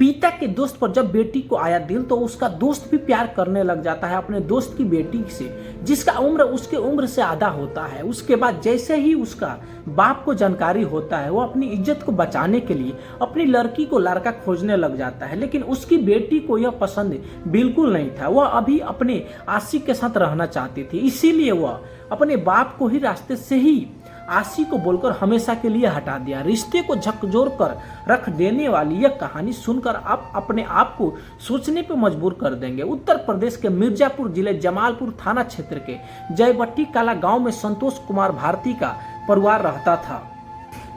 पिता के दोस्त पर जब बेटी को आया दिल तो उसका दोस्त भी प्यार करने लग जाता है अपने दोस्त की बेटी से, जिसका उम्र उसके उम्र से आधा होता है। उसके बाद जैसे ही उसका बाप को जानकारी होता है, वो अपनी इज्जत को बचाने के लिए अपनी लड़की को लड़का खोजने लग जाता है। लेकिन उसकी बेटी को यह पसंद बिल्कुल नहीं था। वह अभी अपने आशिक के साथ रहना चाहती थी, इसीलिए वह अपने बाप को ही रास्ते से ही आशी को बोलकर हमेशा के लिए हटा दिया। रिश्ते को झकझोर कर रख देने वाली यह कहानी सुनकर आप अपने आप को सोचने पर मजबूर कर देंगे। उत्तर प्रदेश के मिर्जापुर जिले जमालपुर थाना क्षेत्र के जयबट्टी काला गांव में संतोष कुमार भारती का परिवार रहता था।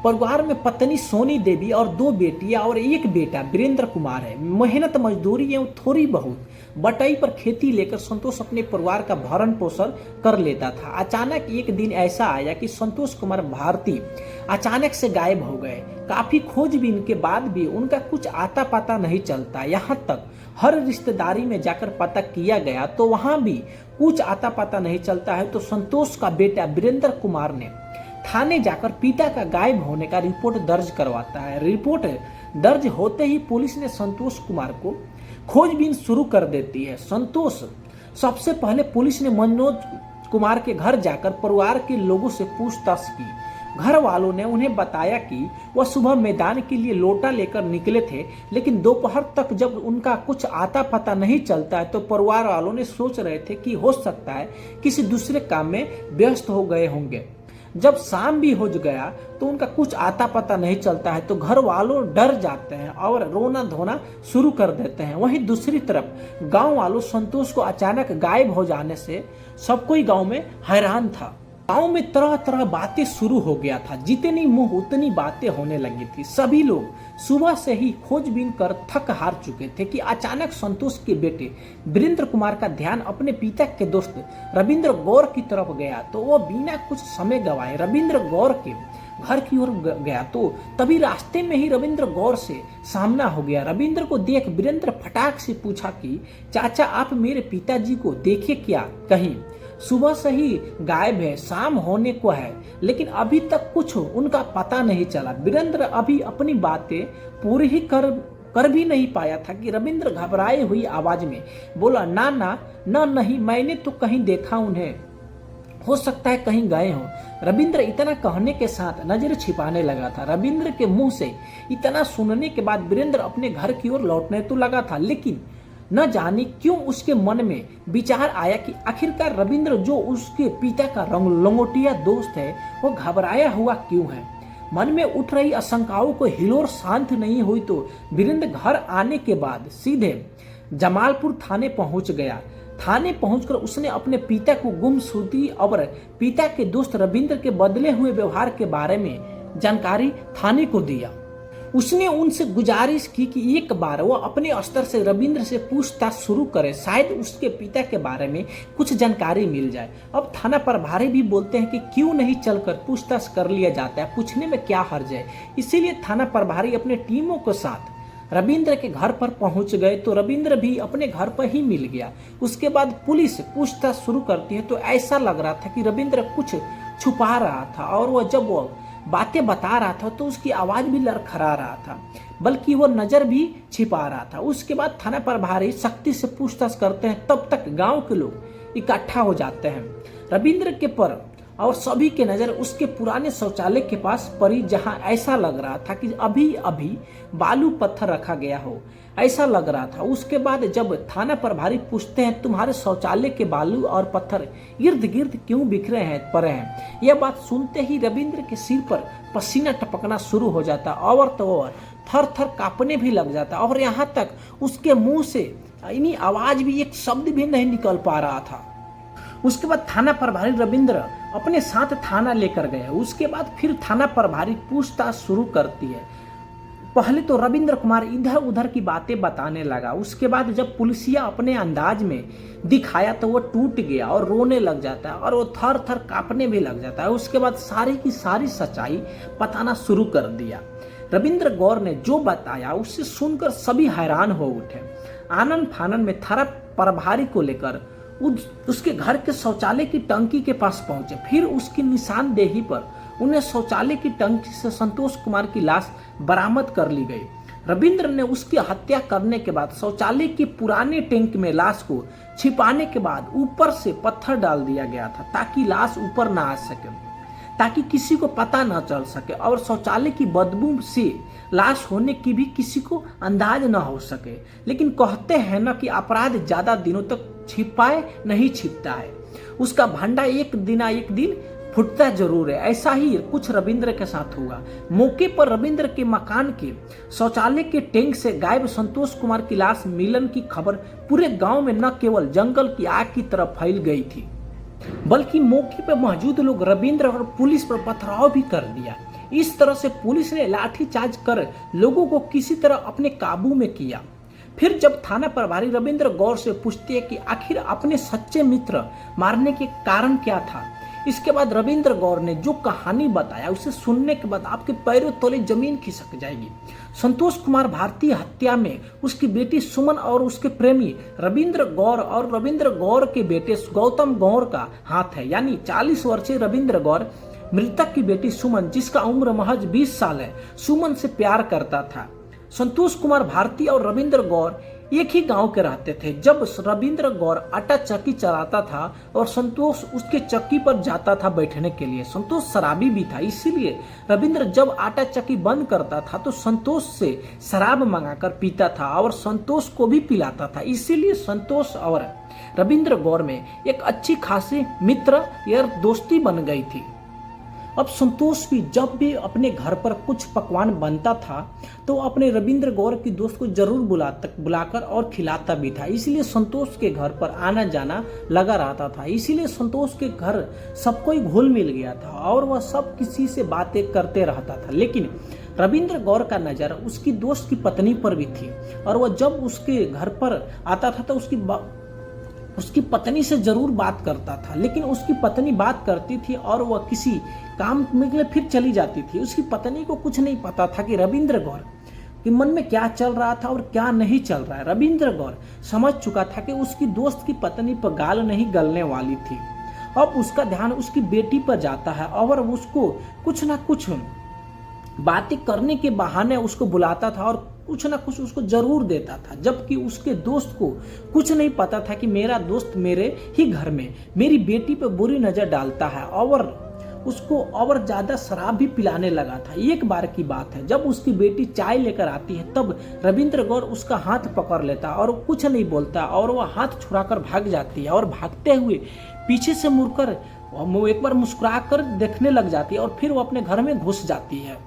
परिवार में पत्नी सोनी देवी और 2 बेटियां और 1 बेटा वीरेंद्र कुमार है। मेहनत मजदूरी एवं थोड़ी बहुत बटाई पर खेती लेकर संतोष अपने परिवार का भरण पोषण कर लेता था। अचानक एक दिन ऐसा आया कि संतोष कुमार भारती अचानक से गायब हो गए। काफी खोजबीन के बाद भी उनका कुछ आता पता नहीं चलता। यहाँ तक हर रिश्तेदारी में जाकर पता किया गया तो वहां भी कुछ आता पता नहीं चलता है। तो संतोष का बेटा वीरेंद्र कुमार ने थाने जाकर पिता का गायब होने का रिपोर्ट दर्ज करवाता है। रिपोर्ट दर्ज होते ही पुलिस ने संतोष कुमार को खोजबीन शुरू कर देती है। सबसे पहले पुलिस ने मनोज कुमार के घर जाकर परिवार के लोगों से पूछताछ की। घर वालों ने उन्हें बताया कि वह सुबह मैदान के लिए लोटा लेकर निकले थे, लेकिन दोपहर तक जब उनका कुछ आता पता नहीं चलता है तो परिवार वालों ने सोच रहे थे कि हो सकता है किसी दूसरे काम में व्यस्त हो गए होंगे। जब शाम भी हो गया तो उनका कुछ आता पता नहीं चलता है तो घर वालों डर जाते हैं और रोना धोना शुरू कर देते हैं। वहीं दूसरी तरफ गांव वालों संतोष को अचानक गायब हो जाने से सब कोई गांव में हैरान था। गांव में तरह तरह बातें शुरू हो गया था। जितनी मुंह उतनी बातें होने लगी थी। सभी लोग सुबह से ही खोजबीन कर थक हार चुके थे कि अचानक संतोष के बेटे वीरेंद्र कुमार का ध्यान अपने पिता के दोस्त रविंद्र गौर की तरफ गया। तो वो बिना कुछ समय गवाए रविंद्र गौर के घर की ओर गया तो तभी रास्ते में ही रविंद्र गौर से सामना हो गया। रविंद्र को देख वीरेंद्र फटाक से पूछा कि चाचा आप मेरे पिताजी को देखे क्या? कहीं सुबह से ही गायब है, शाम होने को है लेकिन अभी तक कुछ उनका पता नहीं चला। वीरेंद्र अभी अपनी बातें पूरी ही कर भी नहीं पाया था कि रविंद्र घबराई हुई आवाज में बोला, ना नहीं, मैंने तो कहीं देखा उन्हें, हो सकता है कहीं गए हो। रविंद्र इतना कहने के साथ नजर छिपाने लगा था। रविंद्र के मुंह से इतना सुनने के बाद वीरेंद्र अपने घर की ओर लौटने तो लगा था, लेकिन न जाने क्यों उसके मन में विचार आया कि आखिरकार रविंद्र जो उसके पिता का लंगोटिया दोस्त है वो घबराया हुआ क्यों है। मन में उठ रही आशंकाओं को हिलोर शांत नहीं हुई तो वीरेंद्र घर आने के बाद सीधे जमालपुर थाने पहुंच गया। थाने पहुंचकर उसने अपने पिता को गुमशुदगी और पिता के दोस्त रविंद्र के बदले हुए व्यवहार के बारे में जानकारी थाने को दिया। उसने उनसे गुजारिश की कि एक बार वो अपने स्तर से रविंद्र से पूछताछ शुरू करे, शायद उसके पिता के बारे में कुछ जानकारी मिल जाए। अब थाना प्रभारी भी बोलते हैं कि क्यों नहीं चलकर पूछताछ कर लिया जाता है, पूछने में क्या हर्ज है। इसीलिए थाना प्रभारी अपने टीमों के साथ रविंद्र के घर पर पहुंच गए तो रविंद्र भी अपने घर पर ही मिल गया। उसके बाद पुलिस पूछताछ शुरू करती है तो ऐसा लग रहा था कि रविंद्र कुछ छुपा रहा था और वह जब वो बातें बता रहा था तो उसकी आवाज भी लड़खड़ा रहा था, बल्कि वो नजर भी छिपा रहा था। उसके बाद थाना प्रभारी सख्ती से पूछताछ करते हैं। तब तक गांव के लोग इकट्ठा हो जाते हैं। रविंद्र के पर और सभी के नजर उसके पुराने शौचालय के पास पड़ी, जहां ऐसा लग रहा था कि अभी अभी बालू पत्थर रखा गया हो, ऐसा लग रहा था। उसके बाद जब थाना प्रभारी पूछते हैं तुम्हारे शौचालय के बालू और पत्थर इर्द गिर्द क्यों बिखरे हैं पड़े हैं, यह बात सुनते ही रविंद्र के सिर पर पसीना टपकना शुरू हो जाता और तो और थर थर कांपने भी लग जाता और यहाँ तक उसके मुंह से इन्हीं आवाज भी एक शब्द भी नहीं निकल पा रहा था। उसके बाद थाना प्रभारी रविंद्र अपने साथ थाना लेकर गए। उसके बाद फिर थाना प्रभारी पूछताछ शुरू करती है। पहले तो रविंद्र कुमार इधर उधर की बातें बताने लगा। उसके बाद जब पुलिसिया अपने अंदाज में दिखाया तो वो टूट गया और रोने लग जाता है और वो थर थर कांपने भी लग जाता है। उसके बाद सारी की सारी सच्चाई बताना शुरू कर दिया। रविंद्र गौर ने जो बताया उससे सुनकर सभी हैरान हो उठे। आनन फानन में थाना प्रभारी को लेकर उसके घर के शौचालय की टंकी के पास पहुंचे। फिर उसकी निशानदेही पर उन्हें शौचालय की टंकी से संतोष कुमार की लाश बरामद कर ली गई। रविंद्र ने उसकी हत्या करने के बाद शौचालय के पुराने टैंक में लाश को छिपाने के बाद ऊपर से पत्थर डाल दिया गया था ताकि लाश ऊपर ना आ सके, ताकि किसी को पता ना चल सके और शौचालय की बदबू से लाश होने की भी किसी को अंदाज ना हो सके। लेकिन कहते हैं ना कि अपराध ज्यादा दिनों तक छिपाए नहीं छिपता है, उसका भंडा एक दिन फुटता जरूर है। ऐसा ही कुछ रविंद्र के साथ हुआ। मौके पर रविंद्र के मकान के शौचालय के टैंक से गायब संतोष कुमार की लाश मिलन की खबर पूरे गांव में न केवल जंगल की आग की तरह फैल गई थी, बल्कि मौके पर मौजूद लोग रविंद्र और पुलिस पर पथराव भी कर दिया। इस तरह से पुलिस ने लाठीचार्ज कर लोगों को किसी तरह अपने काबू में किया। फिर जब थाना प्रभारी रविंद्र गौर से पूछते हैं कि आखिर अपने सच्चे मित्र मारने के कारण क्या था, इसके बाद रविंद्र गौर ने जो कहानी बताया उसे सुनने के बाद आपके पैरों तले जमीन खिसक जाएगी। संतोष कुमार भारती हत्या में उसकी बेटी सुमन और उसके प्रेमी रविंद्र गौर और रविंद्र गौर के बेटे गौतम गौर का हाथ है। यानी 40 वर्षीय रविंद्र गौर मृतक की बेटी सुमन, जिसका उम्र महज 20 साल है, सुमन से प्यार करता था। संतोष कुमार भारती और रविंद्र गौर एक ही गांव के रहते थे। जब रविंद्र गौर आटा चक्की चलाता था और संतोष उसके चक्की पर जाता था बैठने के लिए। संतोष शराबी भी था, इसीलिए रविंद्र जब आटा चक्की बंद करता था तो संतोष से शराब मंगाकर पीता था और संतोष को भी पिलाता था। इसीलिए संतोष और रविंद्र गौर में एक अच्छी खासी मित्र या दोस्ती बन गई थी। अब संतोष भी जब भी अपने घर पर कुछ पकवान बनता था तो अपने रविंद्र गौर की दोस्त को जरूर बुलाकर और खिलाता भी था। इसलिए संतोष के घर पर आना जाना लगा रहता था। इसीलिए संतोष के घर सबको ही घुल मिल गया था और वह सब किसी से बातें करते रहता था। लेकिन रविंद्र गौर का नजर उसकी दोस्त की पत्नी पर भी थी और वह जब उसके घर पर आता था तो उसकी पत्नी से जरूर बात करता था। लेकिन उसकी पत्नी बात करती थी और वह किसी काम में के लिए फिर चली जाती थी। उसकी पत्नी को कुछ नहीं पता था कि रविंद्र गौर के मन में क्या चल रहा था और क्या नहीं चल रहा है। रविंद्र गौर समझ चुका था कि उसकी दोस्त की पत्नी पर गाल नहीं गलने वाली थी। अब उसका ध्यान उसकी बेटी पर जाता है और उसको कुछ ना कुछ बातें करने के बहाने उसको बुलाता था और कुछ ना कुछ उसको जरूर देता था, जबकि उसके दोस्त को कुछ नहीं पता था कि मेरा दोस्त मेरे ही घर में मेरी बेटी पर बुरी नजर डालता है और उसको और ज्यादा शराब भी पिलाने लगा था। एक बार की बात है, जब उसकी बेटी चाय लेकर आती है तब रविंद्र गौर उसका हाथ पकड़ लेता और कुछ नहीं बोलता और वह हाथ छुड़ाकर भाग जाती है और भागते हुए पीछे से मुड़कर एक बार मुस्कुरा कर देखने लग जाती है और फिर वो अपने घर में घुस जाती है।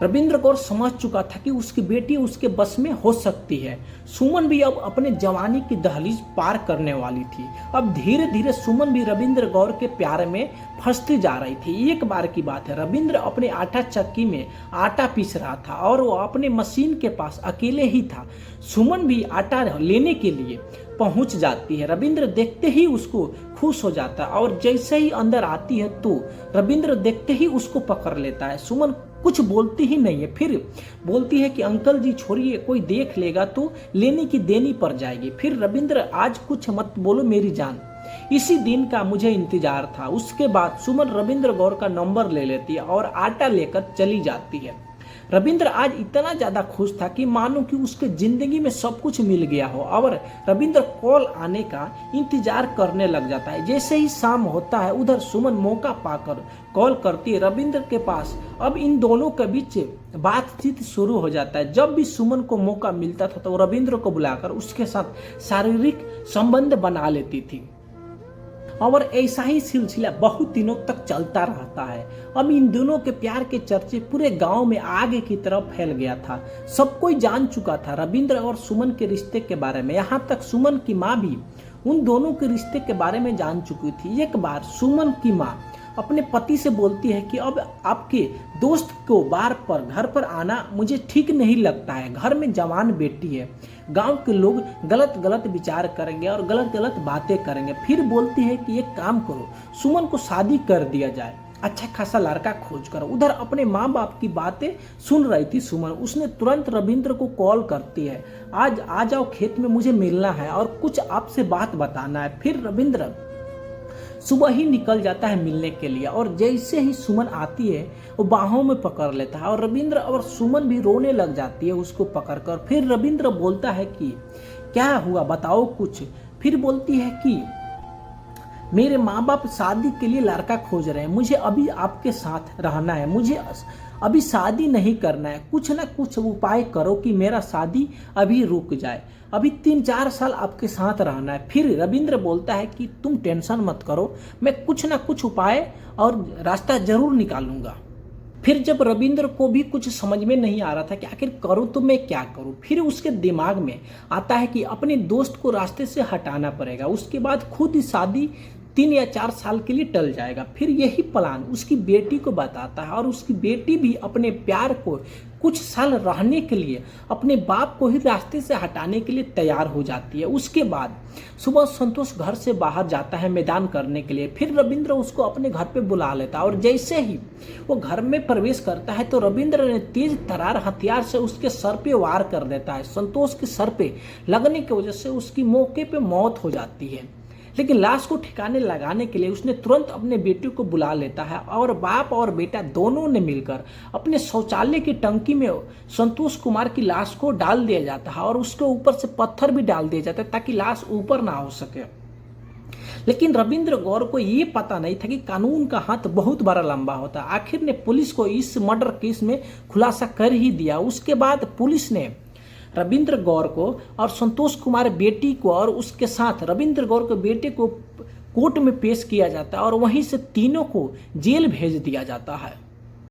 रविंद्र गौर समझ चुका था कि उसकी बेटी उसके बस में हो सकती है। सुमन भी अब अपने जवानी की दहलीज पार करने वाली थी। अब धीरे धीरे सुमन भी रविंद्र गौर के प्यार में फंसती जा रही थी। एक बार की बात है, रविंद्र अपने आटा चक्की में आटा पीस रहा था और वो अपने मशीन के पास अकेले ही था। सुमन भी आटा लेने के लिए पहुंच जाती है। रविंद्र देखते ही उसको खुश हो जाता है और जैसे ही अंदर आती है तो रविंद्र देखते ही उसको पकड़ लेता है। सुमन कुछ बोलती ही नहीं है, फिर बोलती है कि अंकल जी छोड़िए, कोई देख लेगा तो लेने की देनी पड़ जाएगी। फिर रविंद्र, आज कुछ मत बोलो मेरी जान, इसी दिन का मुझे इंतजार था। उसके बाद सुमन रविंद्र गौर का नंबर ले लेती है और आटा लेकर चली जाती है। रविंद्र आज इतना ज्यादा खुश था कि मानो कि उसके जिंदगी में सब कुछ मिल गया हो और रविंद्र कॉल आने का इंतजार करने लग जाता है। जैसे ही शाम होता है उधर सुमन मौका पाकर कॉल करती है रविंद्र के पास। अब इन दोनों के बीच बातचीत शुरू हो जाता है। जब भी सुमन को मौका मिलता था तो रविंद्र को बुलाकर उसके साथ शारीरिक संबंध बना लेती थी और ऐसा ही सिलसिला बहुत दिनों तक चलता रहता है। अब इन दोनों के प्यार के चर्चे पूरे गांव में आगे की तरफ फैल गया था। सब कोई जान चुका था रविंद्र और सुमन के रिश्ते के बारे में। यहाँ तक सुमन की माँ भी उन दोनों के रिश्ते के बारे में जान चुकी थी। एक बार सुमन की माँ अपने पति से बोलती है कि अब आपके दोस्त को बार पर घर पर आना मुझे ठीक नहीं लगता है। घर में जवान बेटी है, गांव के लोग गलत गलत विचार करेंगे और गलत गलत बातें करेंगे। फिर बोलती है कि एक काम करो, सुमन को शादी कर दिया जाए, अच्छा खासा लड़का खोज कर। उधर अपने माँ बाप की बातें सुन रही थी सुमन। उसने तुरंत रविंद्र को कॉल करती है, आज आ जाओ खेत में, मुझे मिलना है और कुछ आपसे बात बताना है। फिर रविंद्र सुबह ही निकल जाता है मिलने के लिए, और जैसे ही सुमन आती है वो बाहों में पकड़ लेता है और रविंद्र और सुमन भी रोने लग जाती है उसको पकड़कर। फिर रविंद्र बोलता है कि क्या हुआ, बताओ कुछ। फिर बोलती है कि मेरे माँ बाप शादी के लिए लड़का खोज रहे हैं, मुझे अभी आपके साथ रहना है, मुझे अभी शादी नहीं करना है, कुछ ना कुछ उपाय करो कि मेरा शादी अभी रुक जाए, अभी 3-4 साल आपके साथ रहना है। फिर रविंद्र बोलता है कि तुम टेंशन मत करो, मैं कुछ ना कुछ उपाय और रास्ता जरूर निकालूंगा। फिर जब रविंद्र को भी कुछ समझ में नहीं आ रहा था कि आखिर करूँ तो मैं क्या करूँ, फिर उसके दिमाग में आता है कि अपने दोस्त को रास्ते से हटाना पड़ेगा, उसके बाद खुद ही शादी 3 या 4 साल के लिए टल जाएगा। फिर यही प्लान उसकी बेटी को बताता है और उसकी बेटी भी अपने प्यार को कुछ साल रहने के लिए अपने बाप को ही रास्ते से हटाने के लिए तैयार हो जाती है। उसके बाद सुबह संतोष घर से बाहर जाता है मैदान करने के लिए। फिर रविंद्र उसको अपने घर पे बुला लेता है और जैसे ही वो घर में प्रवेश करता है तो रविंद्र ने तेज तरार हथियार से उसके सर पे वार कर देता है। संतोष के सर पे लगने की वजह से उसकी मौके पे मौत हो जाती है, लेकिन लाश को ठिकाने लगाने के लिए उसने तुरंत अपने बेटे को बुला लेता है और बाप और बेटा दोनों ने मिलकर अपने शौचालय की टंकी में संतोष कुमार की लाश को डाल दिया जाता है और उसके ऊपर से पत्थर भी डाल दिया जाता है ताकि लाश ऊपर ना हो सके। लेकिन रविंद्र गौर को ये पता नहीं था कि कानून का हाथ बहुत बड़ा लंबा होता है। आखिर ने पुलिस को इस मर्डर केस में खुलासा कर ही दिया। उसके बाद पुलिस ने रविंद्र गौर को और संतोष कुमार बेटी को और उसके साथ रविंद्र गौर के बेटे को कोर्ट में पेश किया जाता है और वहीं से तीनों को जेल भेज दिया जाता है।